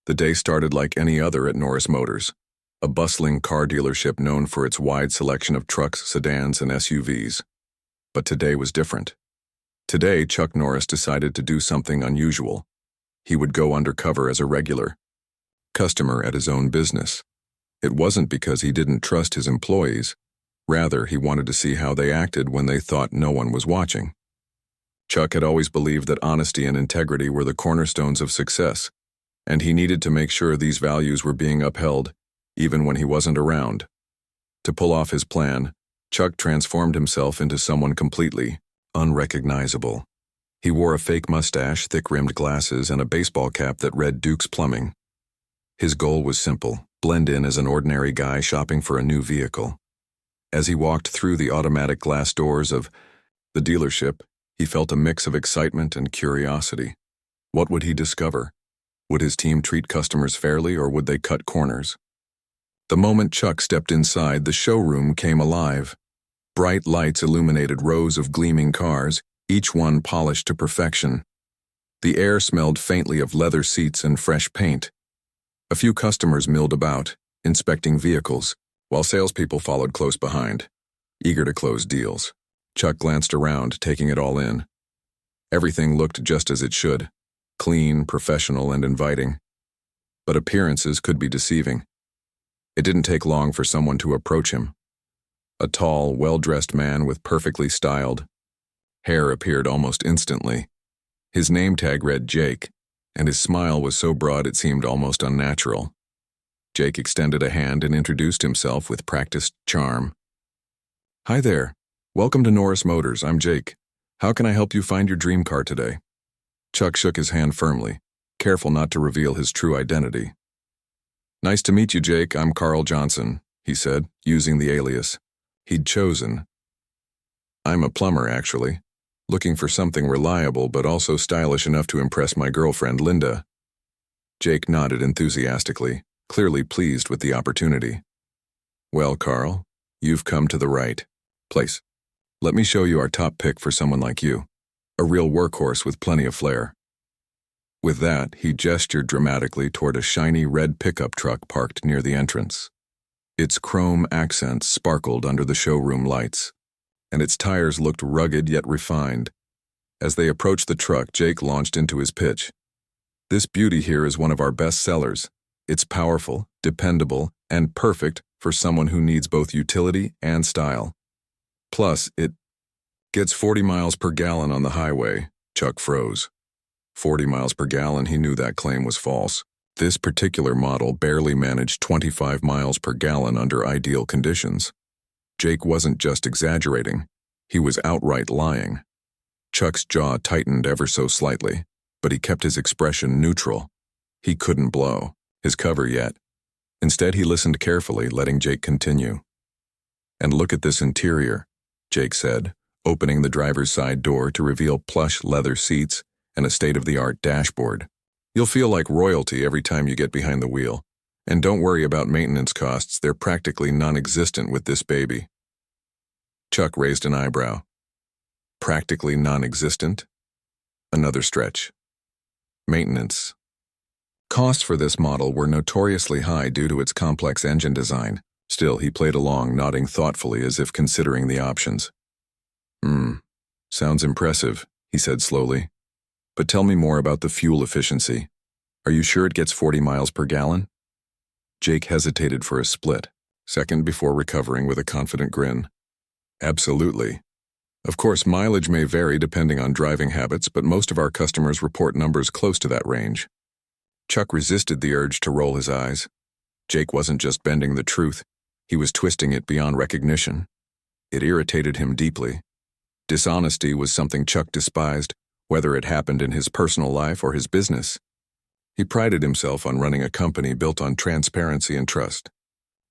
The day started like any other at Norris Motors, a bustling car dealership known for its wide selection of trucks, sedans, and SUVs. But today was different. Today, Chuck Norris decided to do something unusual. He would go undercover as a regular customer at his own business. It wasn't because he didn't trust his employees. Rather, he wanted to see how they acted when they thought no one was watching. Chuck had always believed that honesty and integrity were the cornerstones of success, and he needed to make sure these values were being upheld, even when he wasn't around. To pull off his plan, Chuck transformed himself into someone completely unrecognizable. He wore a fake mustache, thick-rimmed glasses, and a baseball cap that read Duke's Plumbing. His goal was simple: blend in as an ordinary guy shopping for a new vehicle. As he walked through the automatic glass doors of the dealership, he felt a mix of excitement and curiosity. What would he discover? Would his team treat customers fairly, or would they cut corners? The moment Chuck stepped inside, the showroom came alive. Bright lights illuminated rows of gleaming cars, each one polished to perfection. The air smelled faintly of leather seats and fresh paint. A few customers milled about, inspecting vehicles, while salespeople followed close behind, eager to close deals. Chuck glanced around, taking it all in. Everything looked just as it should: clean, professional, and inviting. But appearances could be deceiving. It didn't take long for someone to approach him. A tall, well-dressed man with perfectly styled hair appeared almost instantly. His name tag read Jake, and his smile was so broad it seemed almost unnatural. Jake extended a hand and introduced himself with practiced charm. "Hi there. Welcome to Norris Motors. I'm Jake. How can I help you find your dream car today?" Chuck shook his hand firmly, careful not to reveal his true identity. "Nice to meet you, Jake. I'm Carl Johnson," he said, using the alias he'd chosen. "I'm a plumber, actually, looking for something reliable but also stylish enough to impress my girlfriend, Linda." Jake nodded enthusiastically, clearly pleased with the opportunity. "Well, Carl, you've come to the right place. Let me show you our top pick for someone like you, a real workhorse with plenty of flair." With that, he gestured dramatically toward a shiny red pickup truck parked near the entrance. Its chrome accents sparkled under the showroom lights, and its tires looked rugged yet refined. As they approached the truck, Jake launched into his pitch. "This beauty here is one of our best sellers. It's powerful, dependable, and perfect for someone who needs both utility and style. Plus, it gets 40 miles per gallon on the highway." Chuck froze. 40 miles per gallon, he knew that claim was false. This particular model barely managed 25 miles per gallon under ideal conditions. Jake wasn't just exaggerating, he was outright lying. Chuck's jaw tightened ever so slightly, but he kept his expression neutral. He couldn't blow his cover yet. Instead, he listened carefully, letting Jake continue. "And look at this interior," Jake said, opening the driver's side door to reveal plush leather seats and a state-of-the-art dashboard. "You'll feel like royalty every time you get behind the wheel. And don't worry about maintenance costs, they're practically non-existent with this baby." Chuck raised an eyebrow. Practically non-existent? Another stretch. Maintenance. Costs for this model were notoriously high due to its complex engine design. Still, he played along, nodding thoughtfully as if considering the options. Sounds impressive," he said slowly. "But tell me more about the fuel efficiency. Are you sure it gets 40 miles per gallon?" Jake hesitated for a split second before recovering with a confident grin. "Absolutely. Of course, mileage may vary depending on driving habits, but most of our customers report numbers close to that range." Chuck resisted the urge to roll his eyes. Jake wasn't just bending the truth, he was twisting it beyond recognition. It irritated him deeply. Dishonesty was something Chuck despised, whether it happened in his personal life or his business. He prided himself on running a company built on transparency and trust.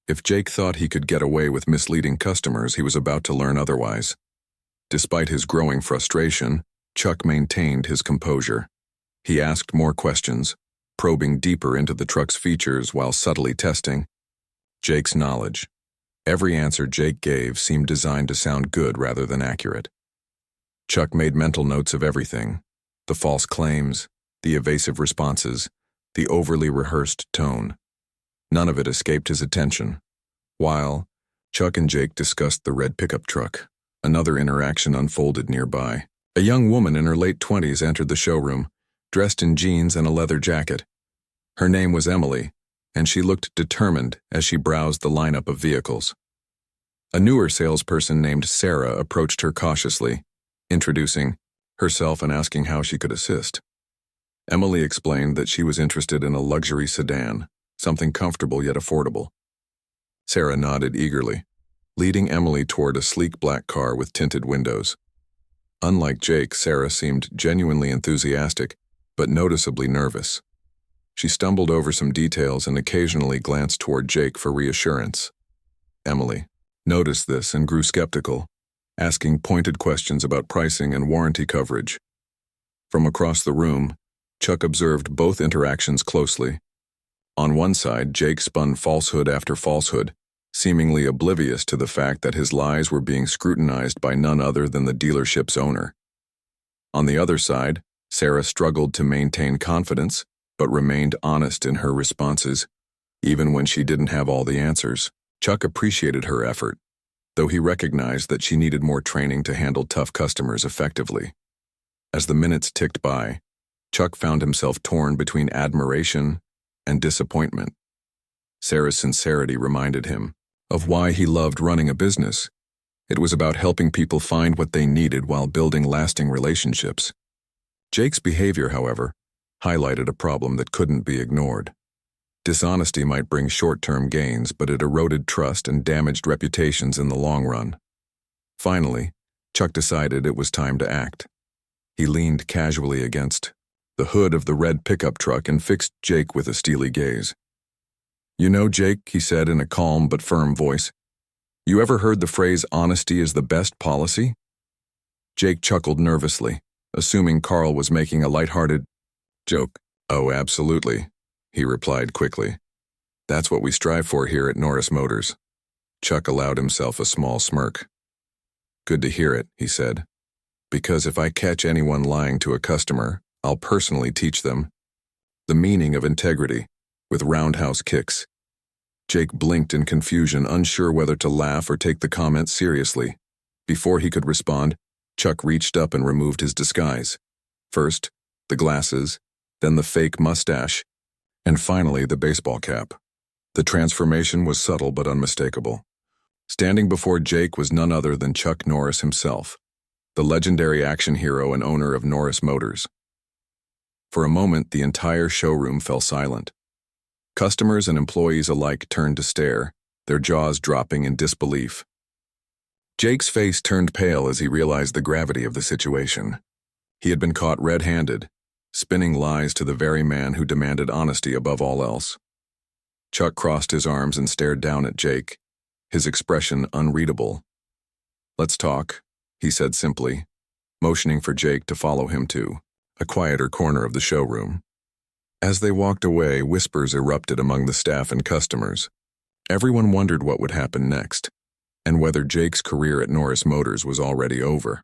If Jake thought he could get away with misleading customers, he was about to learn otherwise. Despite his growing frustration, Chuck maintained his composure. He asked more questions, probing deeper into the truck's features while subtly testing Jake's knowledge. Every answer Jake gave seemed designed to sound good rather than accurate. Chuck made mental notes of everything: the false claims, the evasive responses, the overly rehearsed tone. None of it escaped his attention. While Chuck and Jake discussed the red pickup truck, another interaction unfolded nearby. A young woman in her late 20s entered the showroom, dressed in jeans and a leather jacket. Her name was Emily, and she looked determined as she browsed the lineup of vehicles. A newer salesperson named Sarah approached her cautiously, introducing herself and asking how she could assist. Emily explained that she was interested in a luxury sedan, something comfortable yet affordable. Sarah nodded eagerly, leading Emily toward a sleek black car with tinted windows. Unlike Jake, Sarah seemed genuinely enthusiastic, but noticeably nervous. She stumbled over some details and occasionally glanced toward Jake for reassurance. Emily noticed this and grew skeptical, asking pointed questions about pricing and warranty coverage. From across the room, Chuck observed both interactions closely. On one side, Jake spun falsehood after falsehood, seemingly oblivious to the fact that his lies were being scrutinized by none other than the dealership's owner. On the other side, Sarah struggled to maintain confidence, but remained honest in her responses, even when she didn't have all the answers. Chuck appreciated her effort, though he recognized that she needed more training to handle tough customers effectively. As the minutes ticked by, Chuck found himself torn between admiration and disappointment. Sarah's sincerity reminded him of why he loved running a business. It was about helping people find what they needed while building lasting relationships. Jake's behavior, however, highlighted a problem that couldn't be ignored. Dishonesty might bring short-term gains, but it eroded trust and damaged reputations in the long run. Finally, Chuck decided it was time to act. He leaned casually against the hood of the red pickup truck and fixed Jake with a steely gaze. "You know, Jake," he said in a calm but firm voice, "you ever heard the phrase, 'honesty is the best policy'?" Jake chuckled nervously, assuming Carl was making a lighthearted joke. "Oh, absolutely," he replied quickly. "That's what we strive for here at Norris Motors." Chuck allowed himself a small smirk. "Good to hear it," he said, "because if I catch anyone lying to a customer, I'll personally teach them the meaning of integrity with roundhouse kicks." Jake blinked in confusion, unsure whether to laugh or take the comment seriously. Before he could respond, Chuck reached up and removed his disguise. First, the glasses, then the fake mustache, and finally the baseball cap. The transformation was subtle but unmistakable. Standing before Jake was none other than Chuck Norris himself, the legendary action hero and owner of Norris Motors. For a moment, the entire showroom fell silent. Customers and employees alike turned to stare, their jaws dropping in disbelief. Jake's face turned pale as he realized the gravity of the situation. He had been caught red-handed, spinning lies to the very man who demanded honesty above all else. Chuck crossed his arms and stared down at Jake, his expression unreadable. "Let's talk," he said simply, motioning for Jake to follow him to a quieter corner of the showroom. As they walked away, whispers erupted among the staff and customers. Everyone wondered what would happen next, and whether Jake's career at Norris Motors was already over.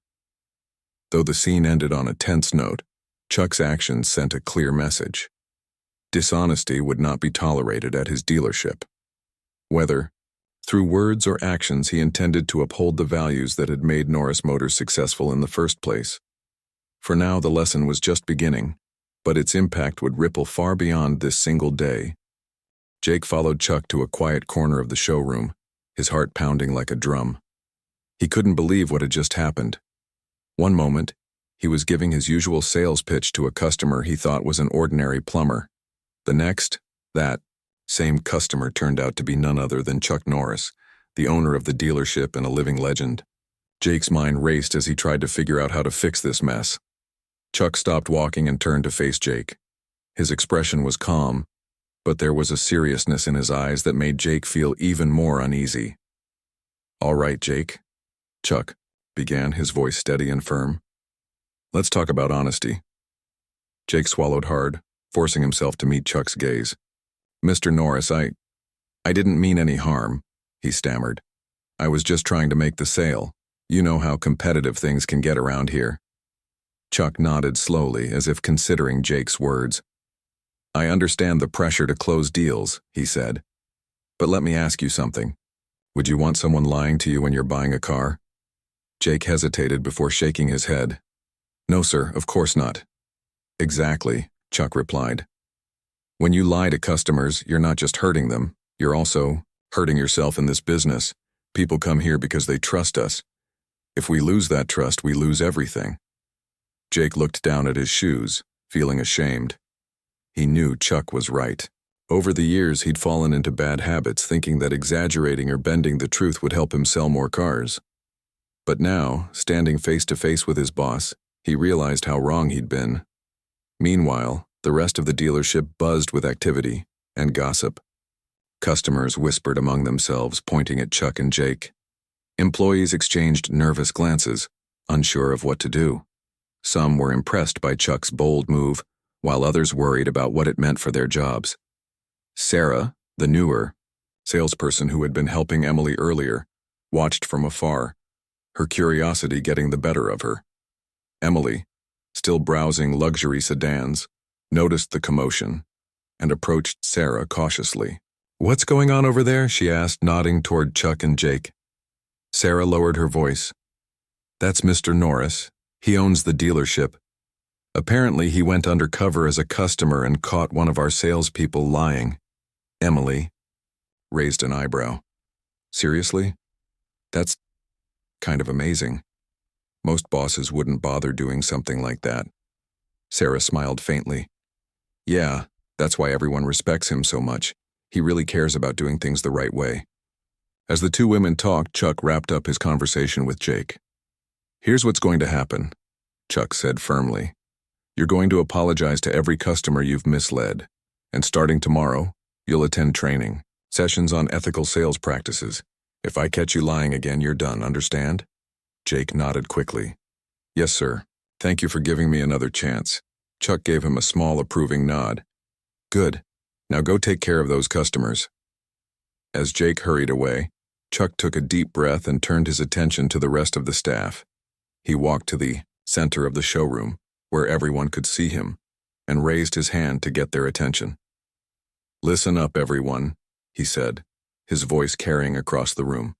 Though the scene ended on a tense note, Chuck's actions sent a clear message. Dishonesty would not be tolerated at his dealership. Whether through words or actions, he intended to uphold the values that had made Norris Motors successful in the first place. For now, the lesson was just beginning, but its impact would ripple far beyond this single day. Jake followed Chuck to a quiet corner of the showroom, his heart pounding like a drum. He couldn't believe what had just happened. One moment, he was giving his usual sales pitch to a customer he thought was an ordinary plumber. The next, that same customer turned out to be none other than Chuck Norris, the owner of the dealership and a living legend. Jake's mind raced as he tried to figure out how to fix this mess. Chuck stopped walking and turned to face Jake. His expression was calm, but there was a seriousness in his eyes that made Jake feel even more uneasy. "All right, Jake," Chuck began, his voice steady and firm. "Let's talk about honesty." Jake swallowed hard, forcing himself to meet Chuck's gaze. "Mr. Norris, I didn't mean any harm," he stammered. "I was just trying to make the sale. You know how competitive things can get around here." Chuck nodded slowly, as if considering Jake's words. I understand the pressure to close deals, he said. But let me ask you something. Would you want someone lying to you when you're buying a car? Jake hesitated before shaking his head. No, sir, of course not. Exactly, Chuck replied. When you lie to customers, you're not just hurting them, you're also hurting yourself in this business. People come here because they trust us. If we lose that trust, we lose everything. Jake looked down at his shoes, feeling ashamed. He knew Chuck was right. Over the years, he'd fallen into bad habits, thinking that exaggerating or bending the truth would help him sell more cars. But now, standing face to face with his boss, he realized how wrong he'd been. Meanwhile, the rest of the dealership buzzed with activity and gossip. Customers whispered among themselves, pointing at Chuck and Jake. Employees exchanged nervous glances, unsure of what to do. Some were impressed by Chuck's bold move, while others worried about what it meant for their jobs. Sarah, the newer salesperson who had been helping Emily earlier, watched from afar, her curiosity getting the better of her. Emily, still browsing luxury sedans, noticed the commotion and approached Sarah cautiously. "What's going on over there?" she asked, nodding toward Chuck and Jake. Sarah lowered her voice. "That's Mr. Norris. He owns the dealership. Apparently, he went undercover as a customer and caught one of our salespeople lying." Emily raised an eyebrow. "Seriously? That's kind of amazing. Most bosses wouldn't bother doing something like that." Sarah smiled faintly. "Yeah, that's why everyone respects him so much. He really cares about doing things the right way." As the two women talked, Chuck wrapped up his conversation with Jake. "Here's what's going to happen," Chuck said firmly. "You're going to apologize to every customer you've misled, and starting tomorrow, you'll attend training, sessions on ethical sales practices. If I catch you lying again, you're done, understand?" Jake nodded quickly. "Yes, sir. Thank you for giving me another chance." Chuck gave him a small approving nod. "Good. Now go take care of those customers." As Jake hurried away, Chuck took a deep breath and turned his attention to the rest of the staff. He walked to the center of the showroom, where everyone could see him, and raised his hand to get their attention. "Listen up, everyone," he said, his voice carrying across the room.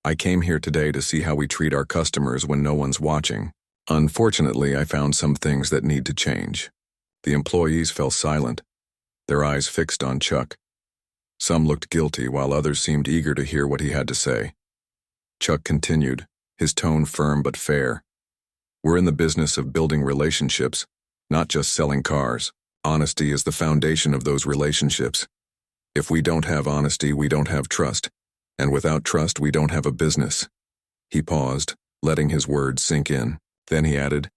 "I came here today to see how we treat our customers when no one's watching. Unfortunately, I found some things that need to change." The employees fell silent, their eyes fixed on Chuck. Some looked guilty, while others seemed eager to hear what he had to say. Chuck continued, his tone firm but fair. "We're in the business of building relationships, not just selling cars. Honesty is the foundation of those relationships. If we don't have honesty, we don't have trust, and without trust, we don't have a business." He paused, letting his words sink in. Then he added,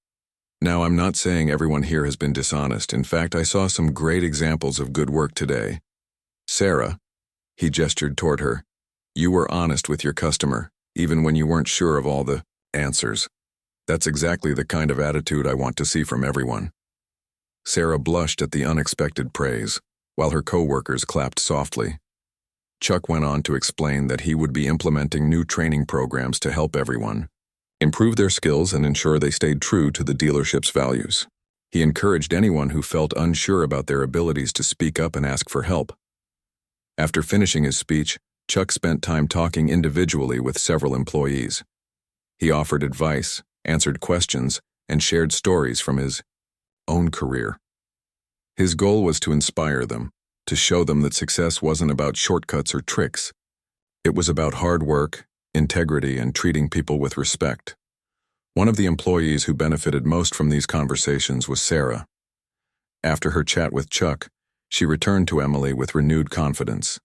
"Now, I'm not saying everyone here has been dishonest. In fact, I saw some great examples of good work today. Sarah," he gestured toward her, "you were honest with your customer, even when you weren't sure of all the answers. That's exactly the kind of attitude I want to see from everyone." Sarah blushed at the unexpected praise, while her co-workers clapped softly. Chuck went on to explain that he would be implementing new training programs to help everyone improve their skills and ensure they stayed true to the dealership's values. He encouraged anyone who felt unsure about their abilities to speak up and ask for help. After finishing his speech, Chuck spent time talking individually with several employees. He offered advice, answered questions, and shared stories from his own career. His goal was to inspire them, to show them that success wasn't about shortcuts or tricks. It was about hard work, integrity, and treating people with respect. One of the employees who benefited most from these conversations was Sarah. After her chat with Chuck, she returned to Emily with renewed confidence.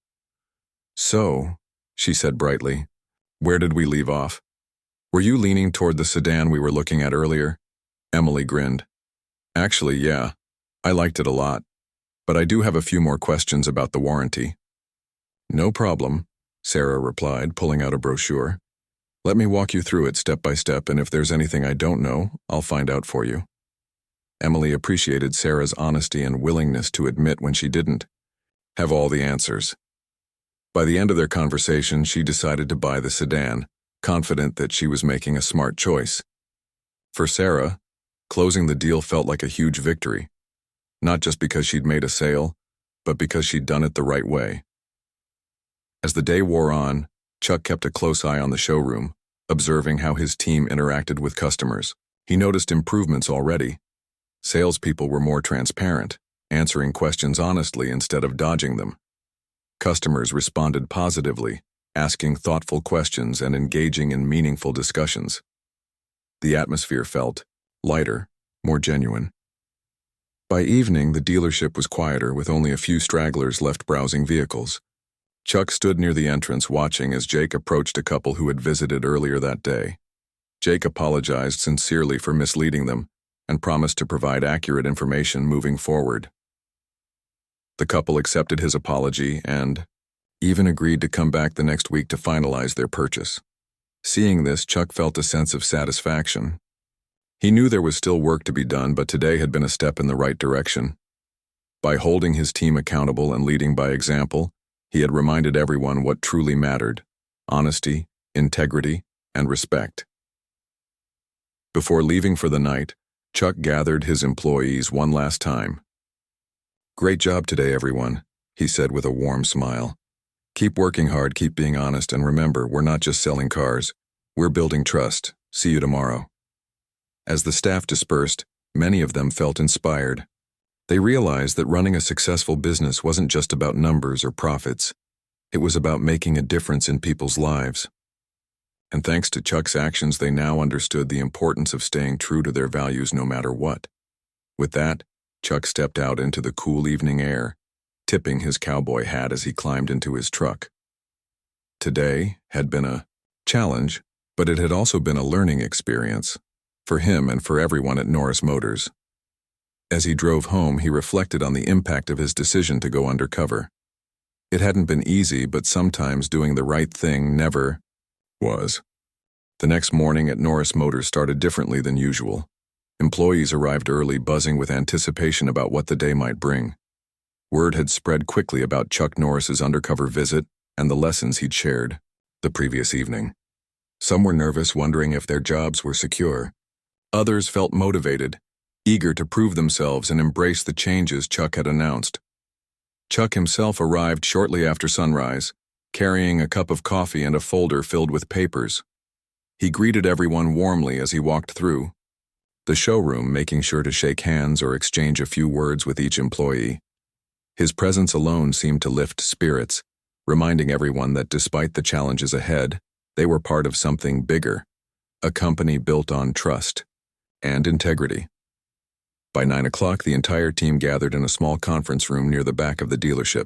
"So," she said brightly, "where did we leave off? Were you leaning toward the sedan we were looking at earlier?" Emily grinned. "Actually, yeah. I liked it a lot. But I do have a few more questions about the warranty." "No problem," Sarah replied, pulling out a brochure. "Let me walk you through it step by step, and if there's anything I don't know, I'll find out for you." Emily appreciated Sarah's honesty and willingness to admit when she didn't have all the answers. By the end of their conversation, she decided to buy the sedan, confident that she was making a smart choice. For Sarah, closing the deal felt like a huge victory. not just because she'd made a sale, but because she'd done it the right way. As the day wore on, Chuck kept a close eye on the showroom, observing how his team interacted with customers. He noticed improvements already. Salespeople were more transparent, answering questions honestly instead of dodging them. Customers responded positively, asking thoughtful questions and engaging in meaningful discussions. The atmosphere felt lighter, more genuine. By evening, the dealership was quieter, with only a few stragglers left browsing vehicles. Chuck stood near the entrance watching as Jake approached a couple who had visited earlier that day. Jake apologized sincerely for misleading them and promised to provide accurate information moving forward. The couple accepted his apology and even agreed to come back the next week to finalize their purchase. Seeing this, Chuck felt a sense of satisfaction. He knew there was still work to be done, but today had been a step in the right direction. By holding his team accountable and leading by example, he had reminded everyone what truly mattered: honesty, integrity, and respect. Before leaving for the night, Chuck gathered his employees one last time. "Great job today, everyone," he said with a warm smile. "Keep working hard, keep being honest, and remember, we're not just selling cars. We're building trust. See you tomorrow." As the staff dispersed, many of them felt inspired. They realized that running a successful business wasn't just about numbers or profits. It was about making a difference in people's lives. And thanks to Chuck's actions, they now understood the importance of staying true to their values no matter what. With that, Chuck stepped out into the cool evening air, tipping his cowboy hat as he climbed into his truck. Today had been a challenge, but it had also been a learning experience, for him and for everyone at Norris Motors. As he drove home, he reflected on the impact of his decision to go undercover. It hadn't been easy, but sometimes doing the right thing never was. The next morning at Norris Motors started differently than usual. Employees arrived early, buzzing with anticipation about what the day might bring. Word had spread quickly about Chuck Norris's undercover visit and the lessons he'd shared the previous evening. Some were nervous, wondering if their jobs were secure. Others felt motivated, eager to prove themselves and embrace the changes Chuck had announced. Chuck himself arrived shortly after sunrise, carrying a cup of coffee and a folder filled with papers. He greeted everyone warmly as he walked through the showroom, making sure to shake hands or exchange a few words with each employee. His presence alone seemed to lift spirits, reminding everyone that despite the challenges ahead, they were part of something bigger, a company built on trust and integrity. By 9 o'clock, the entire team gathered in a small conference room near the back of the dealership.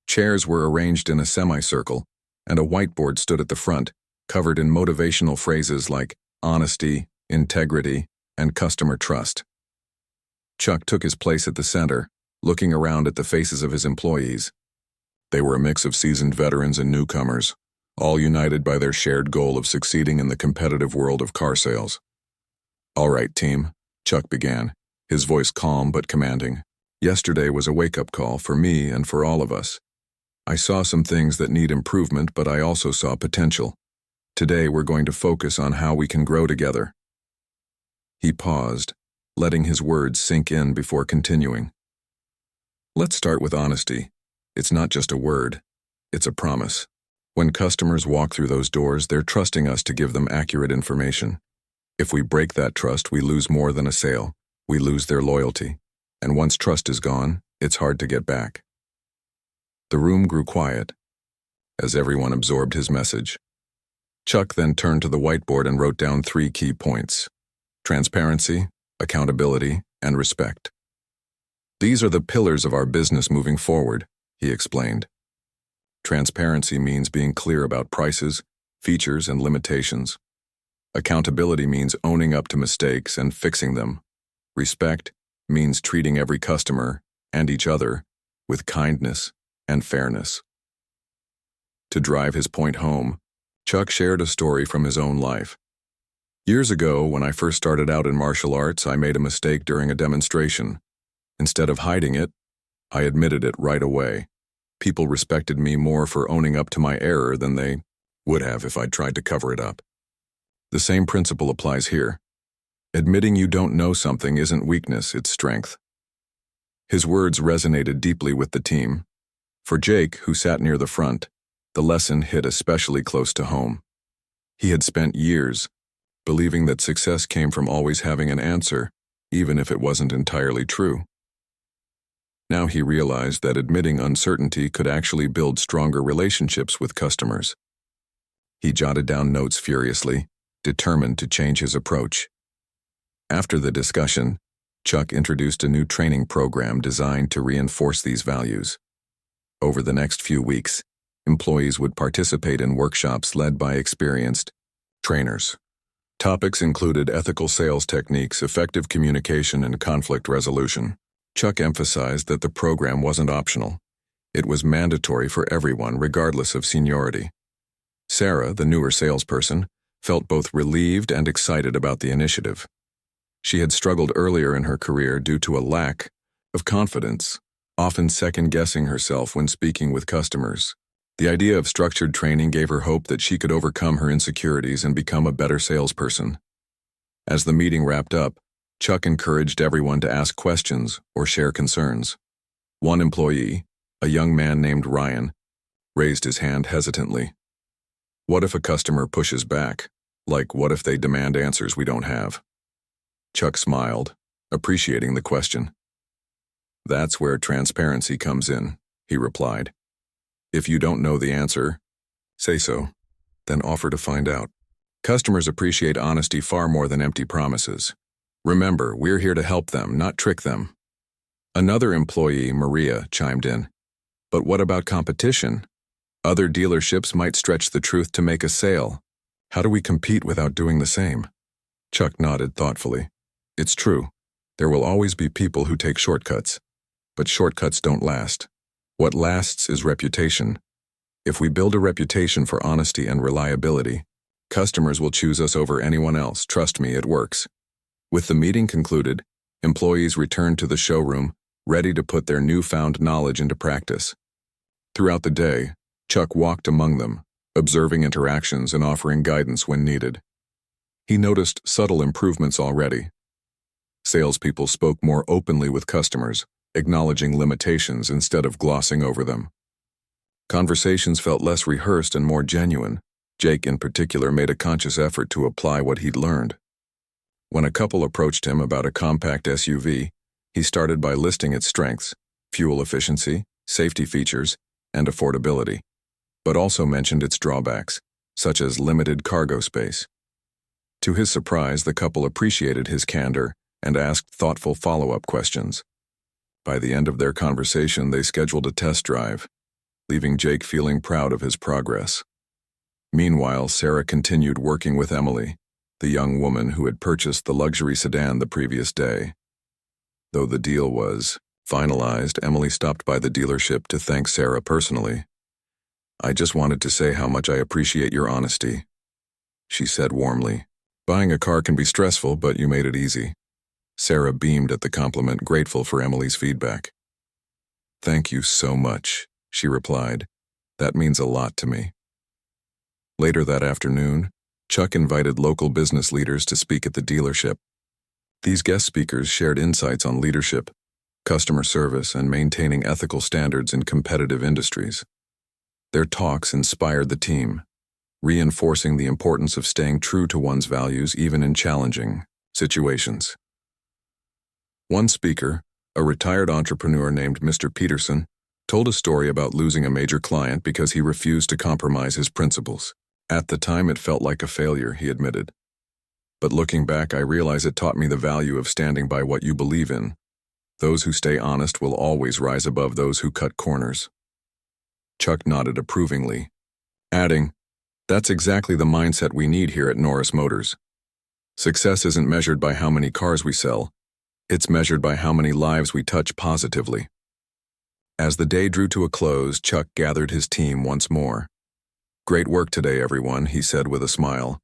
Chairs were arranged in a semicircle, and a whiteboard stood at the front, covered in motivational phrases like honesty, integrity, and customer trust. Chuck took his place at the center, looking around at the faces of his employees. They were a mix of seasoned veterans and newcomers, all united by their shared goal of succeeding in the competitive world of car sales. "All right, team," Chuck began, his voice calm but commanding. "Yesterday was a wake-up call for me and for all of us. I saw some things that need improvement, but I also saw potential. Today we're going to focus on how we can grow together." He paused, letting his words sink in before continuing. "Let's start with honesty. It's not just a word, it's a promise. When customers walk through those doors, they're trusting us to give them accurate information. If we break that trust, we lose more than a sale. We lose their loyalty. And once trust is gone, it's hard to get back." The room grew quiet as everyone absorbed his message. Chuck then turned to the whiteboard and wrote down 3 key points: transparency, accountability, and respect. "These are the pillars of our business moving forward," he explained. Transparency means being clear about prices, features, and limitations. Accountability means owning up to mistakes and fixing them. Respect means treating every customer and each other with kindness and fairness. To drive his point home, Chuck shared a story from his own life. "Years ago, when I first started out in martial arts, I made a mistake during a demonstration. Instead of hiding it, I admitted it right away. People respected me more for owning up to my error than they would have if I'd tried to cover it up. The same principle applies here. Admitting you don't know something isn't weakness, it's strength." His words resonated deeply with the team. For Jake, who sat near the front, the lesson hit especially close to home. He had spent years believing that success came from always having an answer, even if it wasn't entirely true. Now he realized that admitting uncertainty could actually build stronger relationships with customers. He jotted down notes furiously, determined to change his approach. After the discussion, Chuck introduced a new training program designed to reinforce these values. Over the next few weeks, employees would participate in workshops led by experienced trainers. Topics included ethical sales techniques, effective communication, and conflict resolution. Chuck emphasized that the program wasn't optional. It was mandatory for everyone, regardless of seniority. Sarah, the newer salesperson, felt both relieved and excited about the initiative. She had struggled earlier in her career due to a lack of confidence, often second-guessing herself when speaking with customers. The idea of structured training gave her hope that she could overcome her insecurities and become a better salesperson. As the meeting wrapped up, Chuck encouraged everyone to ask questions or share concerns. One employee, a young man named Ryan, raised his hand hesitantly. What if a customer pushes back? Like, what if they demand answers we don't have? Chuck smiled, appreciating the question. That's where transparency comes in, he replied. If you don't know the answer, say so, then offer to find out. Customers appreciate honesty far more than empty promises. Remember, we're here to help them, not trick them. Another employee, Maria, chimed in. But what about competition? Other dealerships might stretch the truth to make a sale. How do we compete without doing the same? Chuck nodded thoughtfully. It's true. There will always be people who take shortcuts. But shortcuts don't last. What lasts is reputation. If we build a reputation for honesty and reliability, customers will choose us over anyone else. Trust me, it works. With the meeting concluded, employees returned to the showroom, ready to put their newfound knowledge into practice. Throughout the day, Chuck walked among them, observing interactions and offering guidance when needed. He noticed subtle improvements already. Salespeople spoke more openly with customers, acknowledging limitations instead of glossing over them. Conversations felt less rehearsed and more genuine. Jake, in particular, made a conscious effort to apply what he'd learned. When a couple approached him about a compact SUV, he started by listing its strengths, fuel efficiency, safety features, and affordability, but also mentioned its drawbacks, such as limited cargo space. To his surprise, the couple appreciated his candor and asked thoughtful follow-up questions. By the end of their conversation, they scheduled a test drive, leaving Jake feeling proud of his progress. Meanwhile, Sarah continued working with Emily, the young woman who had purchased the luxury sedan the previous day. Though the deal was finalized, Emily stopped by the dealership to thank Sarah personally. I just wanted to say how much I appreciate your honesty, she said warmly. Buying a car can be stressful, but you made it easy. Sarah beamed at the compliment, grateful for Emily's feedback. Thank you so much, she replied. That means a lot to me. Later that afternoon, Chuck invited local business leaders to speak at the dealership. These guest speakers shared insights on leadership, customer service, and maintaining ethical standards in competitive industries. Their talks inspired the team, reinforcing the importance of staying true to one's values even in challenging situations. One speaker, a retired entrepreneur named Mr. Peterson, told a story about losing a major client because he refused to compromise his principles. At the time, it felt like a failure, he admitted. But looking back, I realize it taught me the value of standing by what you believe in. Those who stay honest will always rise above those who cut corners. Chuck nodded approvingly, adding, That's exactly the mindset we need here at Norris Motors. Success isn't measured by how many cars we sell. It's measured by how many lives we touch positively. As the day drew to a close, Chuck gathered his team once more. Great work today, everyone, he said with a smile.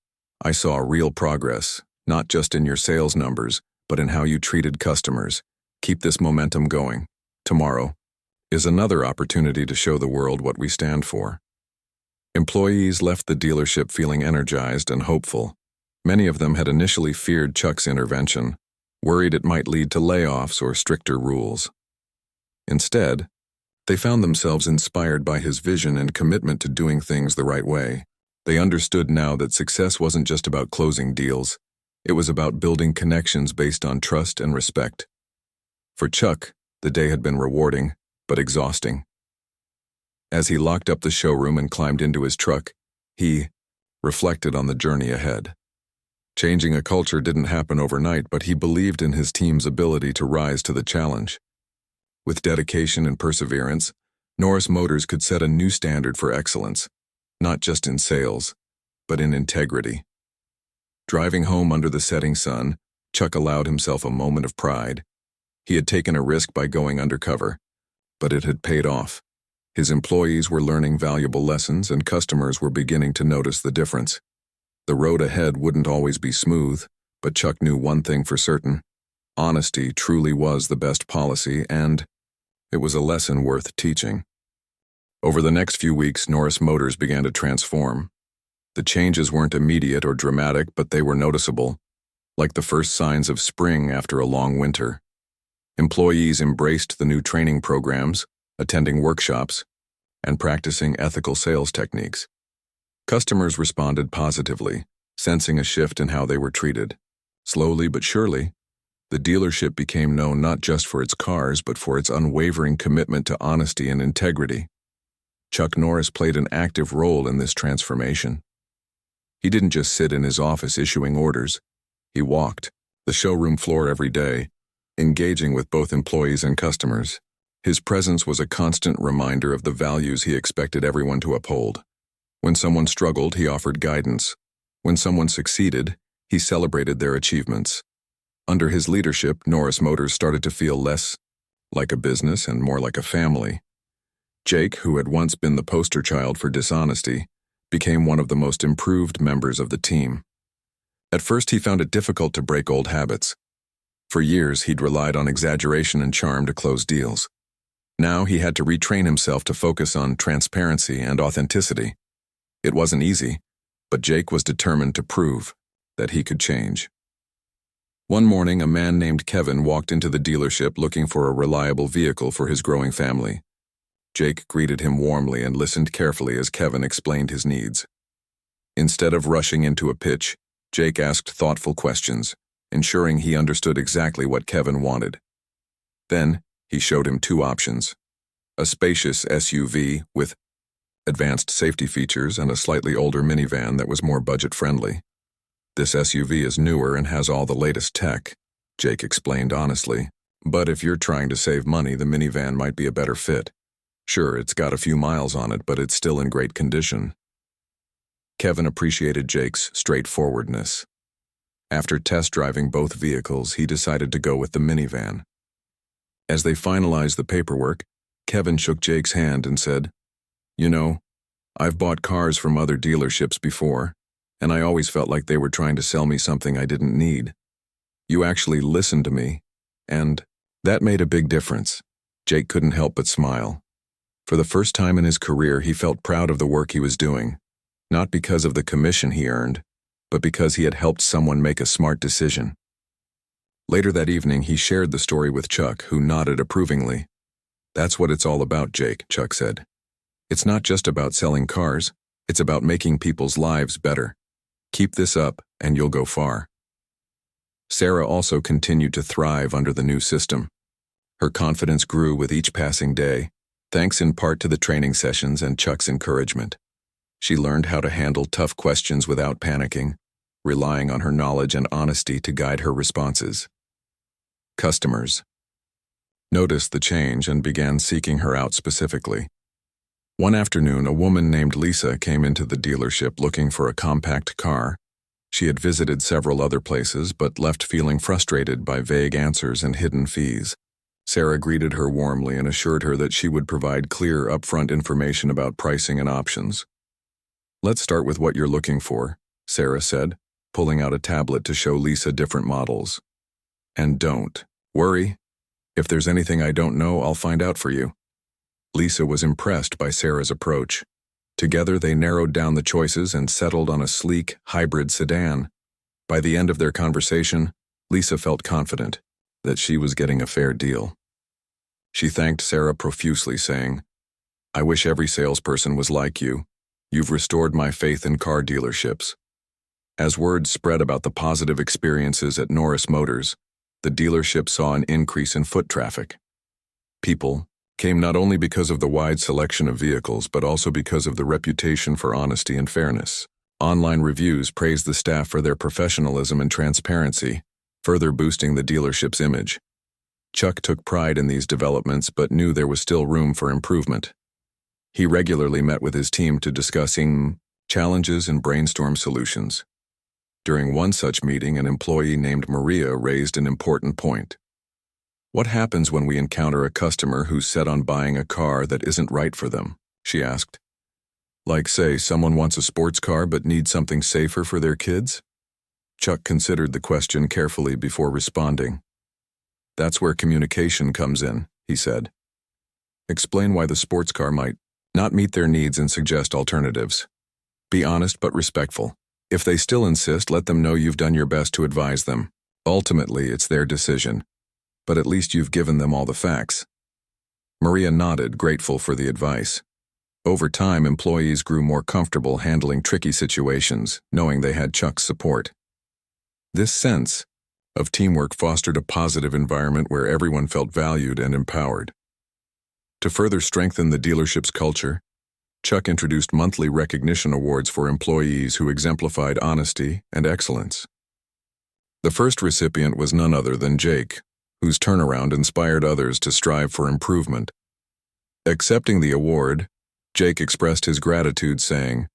I saw real progress, not just in your sales numbers, but in how you treated customers. Keep this momentum going. Tomorrow is another opportunity to show the world what we stand for. Employees left the dealership feeling energized and hopeful. Many of them had initially feared Chuck's intervention, worried it might lead to layoffs or stricter rules. Instead, they found themselves inspired by his vision and commitment to doing things the right way. They understood now that success wasn't just about closing deals. It was about building connections based on trust and respect. For Chuck, the day had been rewarding, but exhausting. As he locked up the showroom and climbed into his truck, he reflected on the journey ahead. Changing a culture didn't happen overnight, but he believed in his team's ability to rise to the challenge. With dedication and perseverance, Norris Motors could set a new standard for excellence, not just in sales, but in integrity. Driving home under the setting sun, Chuck allowed himself a moment of pride. He had taken a risk by going undercover, but it had paid off. His employees were learning valuable lessons and customers were beginning to notice the difference. The road ahead wouldn't always be smooth, but Chuck knew one thing for certain. Honesty truly was the best policy, and it was a lesson worth teaching. Over the next few weeks, Norris Motors began to transform. The changes weren't immediate or dramatic, but they were noticeable, like the first signs of spring after a long winter. Employees embraced the new training programs, attending workshops, and practicing ethical sales techniques. Customers responded positively, sensing a shift in how they were treated. Slowly but surely, the dealership became known not just for its cars, but for its unwavering commitment to honesty and integrity. Chuck Norris played an active role in this transformation. He didn't just sit in his office issuing orders. He walked the showroom floor every day, engaging with both employees and customers. His presence was a constant reminder of the values he expected everyone to uphold. When someone struggled, he offered guidance. When someone succeeded, he celebrated their achievements. Under his leadership, Norris Motors started to feel less like a business and more like a family. Jake, who had once been the poster child for dishonesty, became one of the most improved members of the team. At first, he found it difficult to break old habits. For years, he'd relied on exaggeration and charm to close deals. Now he had to retrain himself to focus on transparency and authenticity. It wasn't easy, but Jake was determined to prove that he could change. One morning, a man named Kevin walked into the dealership looking for a reliable vehicle for his growing family. Jake greeted him warmly and listened carefully as Kevin explained his needs. Instead of rushing into a pitch, Jake asked thoughtful questions, ensuring he understood exactly what Kevin wanted. Then, he showed him two options: a spacious SUV with advanced safety features and a slightly older minivan that was more budget-friendly. "This SUV is newer and has all the latest tech," Jake explained honestly. "But if you're trying to save money, the minivan might be a better fit. Sure, it's got a few miles on it, but it's still in great condition." Kevin appreciated Jake's straightforwardness. After test driving both vehicles, he decided to go with the minivan. As they finalized the paperwork, Kevin shook Jake's hand and said, "You know, I've bought cars from other dealerships before, and I always felt like they were trying to sell me something I didn't need. You actually listened to me, and that made a big difference." Jake couldn't help but smile. For the first time in his career, he felt proud of the work he was doing, not because of the commission he earned, but because he had helped someone make a smart decision. Later that evening, he shared the story with Chuck, who nodded approvingly. "That's what it's all about, Jake," Chuck said. "It's not just about selling cars, it's about making people's lives better. Keep this up, and you'll go far." Sarah also continued to thrive under the new system. Her confidence grew with each passing day, thanks in part to the training sessions and Chuck's encouragement. She learned how to handle tough questions without panicking, relying on her knowledge and honesty to guide her responses. Customers noticed the change and began seeking her out specifically. One afternoon, a woman named Lisa came into the dealership looking for a compact car. She had visited several other places, but left feeling frustrated by vague answers and hidden fees. Sarah greeted her warmly and assured her that she would provide clear, upfront information about pricing and options. "Let's start with what you're looking for," Sarah said, pulling out a tablet to show Lisa different models. "And don't worry. If there's anything I don't know, I'll find out for you." Lisa was impressed by Sarah's approach. Together, they narrowed down the choices and settled on a sleek, hybrid sedan. By the end of their conversation, Lisa felt confident that she was getting a fair deal. She thanked Sarah profusely, saying, "I wish every salesperson was like you. You've restored my faith in car dealerships." As word spread about the positive experiences at Norris Motors, the dealership saw an increase in foot traffic. People came not only because of the wide selection of vehicles, but also because of the reputation for honesty and fairness. Online reviews praised the staff for their professionalism and transparency, further boosting the dealership's image. Chuck took pride in these developments but knew there was still room for improvement. He regularly met with his team to discuss challenges and brainstorm solutions. During one such meeting, an employee named Maria raised an important point. "What happens when we encounter a customer who's set on buying a car that isn't right for them?" she asked. "Like, say, someone wants a sports car but needs something safer for their kids?" Chuck considered the question carefully before responding. "That's where communication comes in," he said. "Explain why the sports car might not meet their needs and suggest alternatives. Be honest but respectful. If they still insist, let them know you've done your best to advise them. Ultimately, it's their decision, but at least you've given them all the facts." Maria nodded, grateful for the advice. Over time, employees grew more comfortable handling tricky situations, knowing they had Chuck's support. This sense of teamwork fostered a positive environment where everyone felt valued and empowered. To further strengthen the dealership's culture, Chuck introduced monthly recognition awards for employees who exemplified honesty and excellence. The first recipient was none other than Jake, whose turnaround inspired others to strive for improvement. Accepting the award, Jake expressed his gratitude, saying,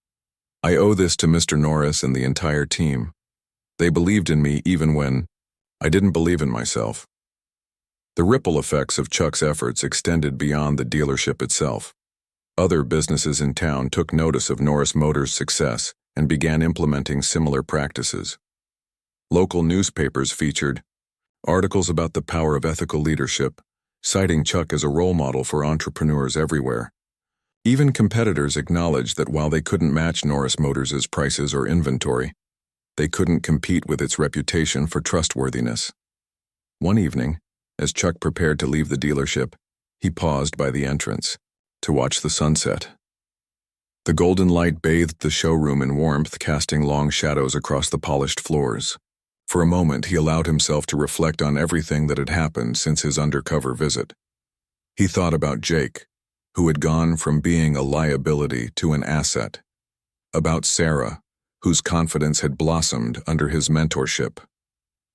"I owe this to Mr. Norris and the entire team. They believed in me even when I didn't believe in myself." The ripple effects of Chuck's efforts extended beyond the dealership itself. Other businesses in town took notice of Norris Motors' success and began implementing similar practices. Local newspapers featured articles about the power of ethical leadership, citing Chuck as a role model for entrepreneurs everywhere. Even competitors acknowledged that while they couldn't match Norris Motors' prices or inventory, they couldn't compete with its reputation for trustworthiness. One evening, as Chuck prepared to leave the dealership, he paused by the entrance to watch the sunset. The golden light bathed the showroom in warmth, casting long shadows across the polished floors. For a moment, he allowed himself to reflect on everything that had happened since his undercover visit. He thought about Jake, who had gone from being a liability to an asset. About Sarah, whose confidence had blossomed under his mentorship.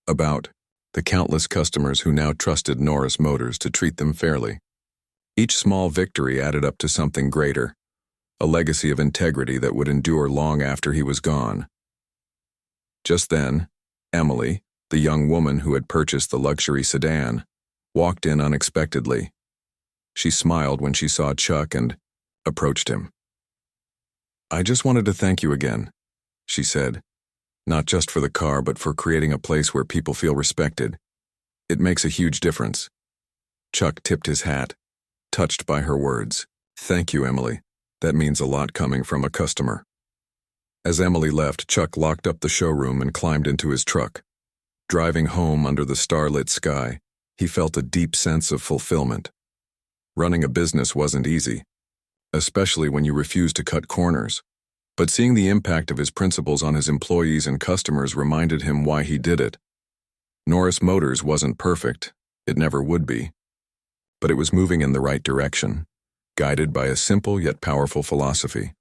About the countless customers who now trusted Norris Motors to treat them fairly. Each small victory added up to something greater, a legacy of integrity that would endure long after he was gone. Just then, Emily, the young woman who had purchased the luxury sedan, walked in unexpectedly. She smiled when she saw Chuck and approached him. "I just wanted to thank you again," she said, "not just for the car, but for creating a place where people feel respected. It makes a huge difference." Chuck tipped his hat, touched by her words. "Thank you, Emily. That means a lot coming from a customer." As Emily left, Chuck locked up the showroom and climbed into his truck. Driving home under the starlit sky, he felt a deep sense of fulfillment. Running a business wasn't easy, especially when you refuse to cut corners. But seeing the impact of his principles on his employees and customers reminded him why he did it. Norris Motors wasn't perfect, it never would be. But it was moving in the right direction, guided by a simple yet powerful philosophy.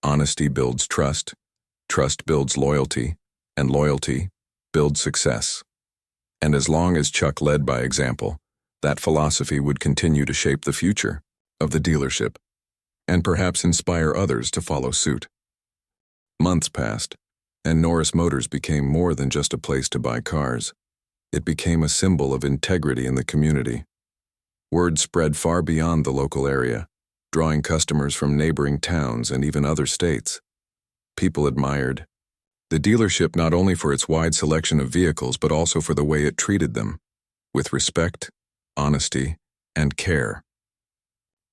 Honesty builds trust, trust builds loyalty, and loyalty builds success. And as long as Chuck led by example, that philosophy would continue to shape the future of the dealership, and perhaps inspire others to follow suit. Months passed, and Norris Motors became more than just a place to buy cars. It became a symbol of integrity in the community. Word spread far beyond the local area, drawing customers from neighboring towns and even other states. People admired the dealership not only for its wide selection of vehicles, but also for the way it treated them, with respect, honesty, and care.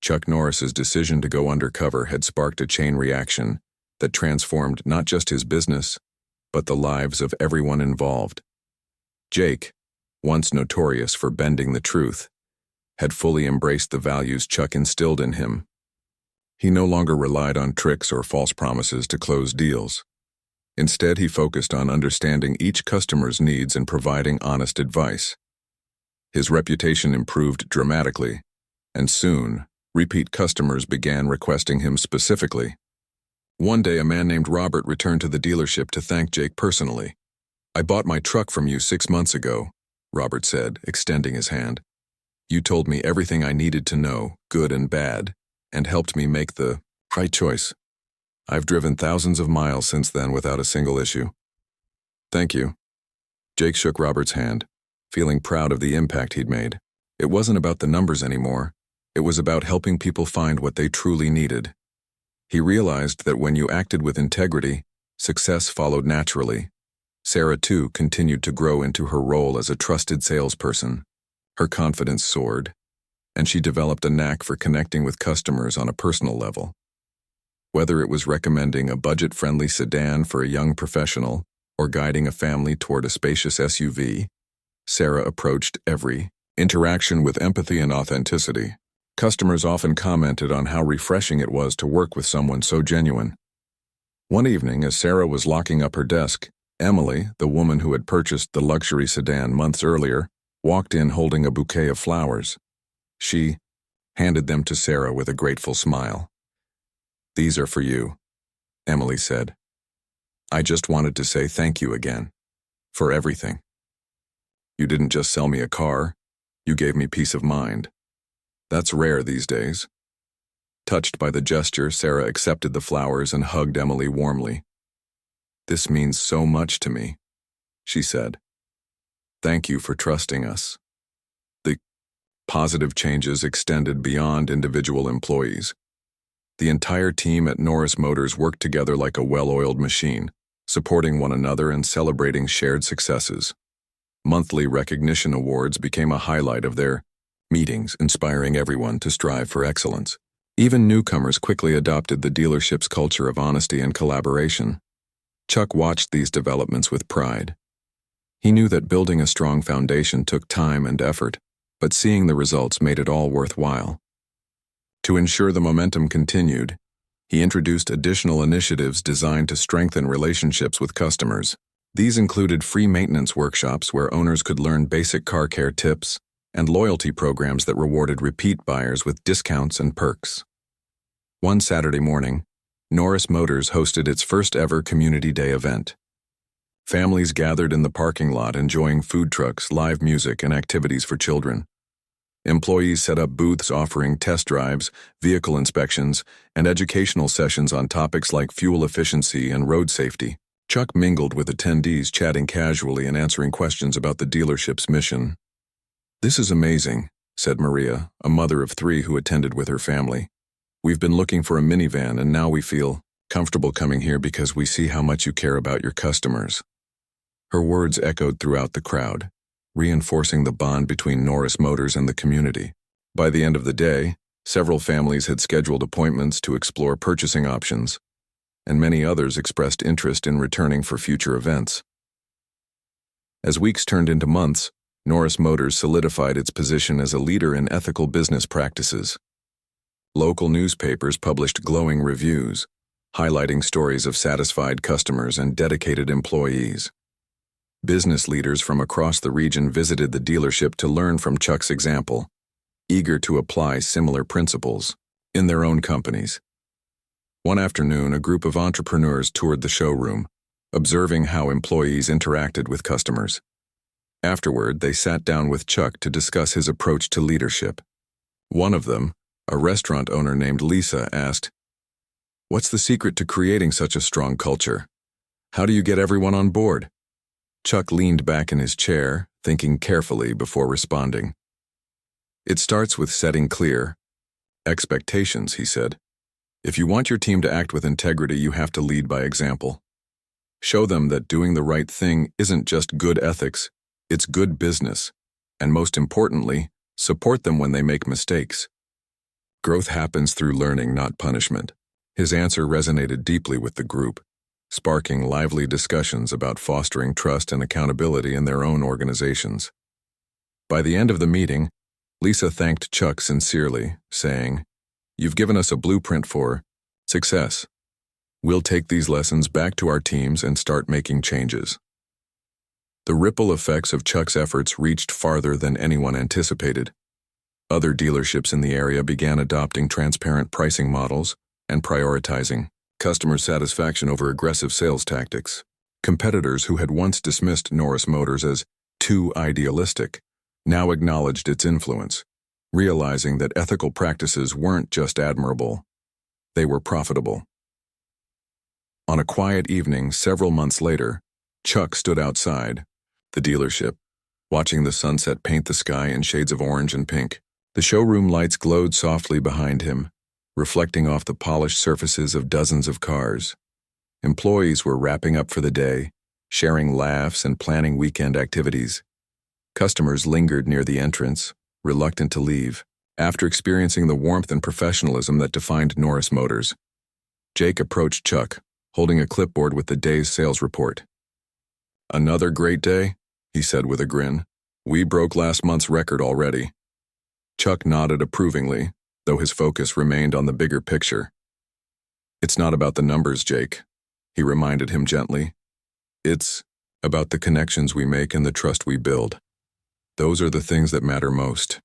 Chuck Norris's decision to go undercover had sparked a chain reaction that transformed not just his business, but the lives of everyone involved. Jake, once notorious for bending the truth, had fully embraced the values Chuck instilled in him. He no longer relied on tricks or false promises to close deals. Instead, he focused on understanding each customer's needs and providing honest advice. His reputation improved dramatically, and soon, repeat customers began requesting him specifically. One day, a man named Robert returned to the dealership to thank Jake personally. "I bought my truck from you 6 months ago," Robert said, extending his hand. "You told me everything I needed to know, good and bad, and helped me make the right choice. I've driven thousands of miles since then without a single issue." "Thank you." Jake shook Robert's hand, feeling proud of the impact he'd made. It wasn't about the numbers anymore. It was about helping people find what they truly needed. He realized that when you acted with integrity, success followed naturally. Sarah, too, continued to grow into her role as a trusted salesperson. Her confidence soared, and she developed a knack for connecting with customers on a personal level. Whether it was recommending a budget-friendly sedan for a young professional or guiding a family toward a spacious SUV, Sarah approached every interaction with empathy and authenticity. Customers often commented on how refreshing it was to work with someone so genuine. One evening, as Sarah was locking up her desk, Emily, the woman who had purchased the luxury sedan months earlier, walked in holding a bouquet of flowers. She handed them to Sarah with a grateful smile. "These are for you," Emily said. "I just wanted to say thank you again. For everything. You didn't just sell me a car, you gave me peace of mind. That's rare these days." Touched by the gesture, Sarah accepted the flowers and hugged Emily warmly. "This means so much to me," she said. "Thank you for trusting us." The positive changes extended beyond individual employees. The entire team at Norris Motors worked together like a well-oiled machine, supporting one another and celebrating shared successes. Monthly recognition awards became a highlight of their meetings, inspiring everyone to strive for excellence. Even newcomers quickly adopted the dealership's culture of honesty and collaboration. Chuck watched these developments with pride. He knew that building a strong foundation took time and effort, but seeing the results made it all worthwhile. To ensure the momentum continued, he introduced additional initiatives designed to strengthen relationships with customers. These included free maintenance workshops where owners could learn basic car care tips, and loyalty programs that rewarded repeat buyers with discounts and perks. One Saturday morning, Norris Motors hosted its first-ever Community Day event. Families gathered in the parking lot enjoying food trucks, live music, and activities for children. Employees set up booths offering test drives, vehicle inspections, and educational sessions on topics like fuel efficiency and road safety. Chuck mingled with attendees, chatting casually and answering questions about the dealership's mission. "This is amazing," said Maria, a mother of 3 who attended with her family. "We've been looking for a minivan, and now we feel comfortable coming here because we see how much you care about your customers." Her words echoed throughout the crowd, reinforcing the bond between Norris Motors and the community. By the end of the day, several families had scheduled appointments to explore purchasing options, and many others expressed interest in returning for future events. As weeks turned into months, Norris Motors solidified its position as a leader in ethical business practices. Local newspapers published glowing reviews, highlighting stories of satisfied customers and dedicated employees. Business leaders from across the region visited the dealership to learn from Chuck's example, eager to apply similar principles in their own companies. One afternoon, a group of entrepreneurs toured the showroom, observing how employees interacted with customers. Afterward, they sat down with Chuck to discuss his approach to leadership. One of them, a restaurant owner named Lisa, asked, "What's the secret to creating such a strong culture? How do you get everyone on board?" Chuck leaned back in his chair, thinking carefully before responding. "It starts with setting clear expectations," he said. "If you want your team to act with integrity, you have to lead by example. Show them that doing the right thing isn't just good ethics, it's good business, and most importantly, support them when they make mistakes. Growth happens through learning, not punishment." His answer resonated deeply with the group, sparking lively discussions about fostering trust and accountability in their own organizations. By the end of the meeting, Lisa thanked Chuck sincerely, saying, "You've given us a blueprint for success. We'll take these lessons back to our teams and start making changes." The ripple effects of Chuck's efforts reached farther than anyone anticipated. Other dealerships in the area began adopting transparent pricing models and prioritizing customer satisfaction over aggressive sales tactics. Competitors who had once dismissed Norris Motors as too idealistic now acknowledged its influence, realizing that ethical practices weren't just admirable, they were profitable. On a quiet evening several months later, Chuck stood outside the dealership, watching the sunset paint the sky in shades of orange and pink. The showroom lights glowed softly behind him, reflecting off the polished surfaces of dozens of cars. Employees were wrapping up for the day, sharing laughs and planning weekend activities. Customers lingered near the entrance, reluctant to leave, after experiencing the warmth and professionalism that defined Norris Motors. Jake approached Chuck, holding a clipboard with the day's sales report. "Another great day?" he said with a grin. "We broke last month's record already." Chuck nodded approvingly, though his focus remained on the bigger picture. "It's not about the numbers, Jake," he reminded him gently. "It's about the connections we make and the trust we build. Those are the things that matter most."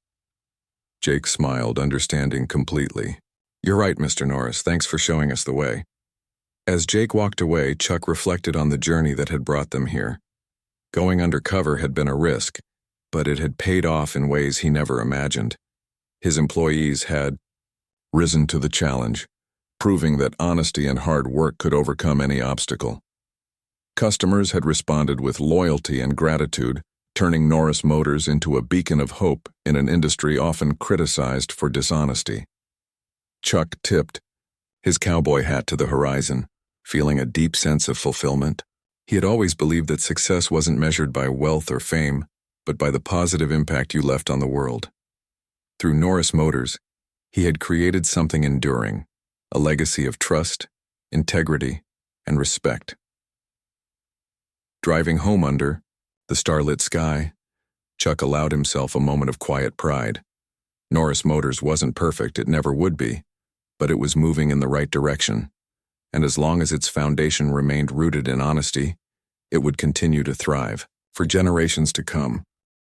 Jake smiled, understanding completely. "You're right, Mr. Norris. Thanks for showing us the way." As Jake walked away, Chuck reflected on the journey that had brought them here. Going undercover had been a risk, but it had paid off in ways he never imagined. His employees had risen to the challenge, proving that honesty and hard work could overcome any obstacle. Customers had responded with loyalty and gratitude, turning Norris Motors into a beacon of hope in an industry often criticized for dishonesty. Chuck tipped his cowboy hat to the horizon, feeling a deep sense of fulfillment. He had always believed that success wasn't measured by wealth or fame, but by the positive impact you left on the world. Through Norris Motors, he had created something enduring, a legacy of trust, integrity, and respect. Driving home under the starlit sky, Chuck allowed himself a moment of quiet pride. Norris Motors wasn't perfect, it never would be, but it was moving in the right direction, and as long as its foundation remained rooted in honesty, it would continue to thrive for generations to come.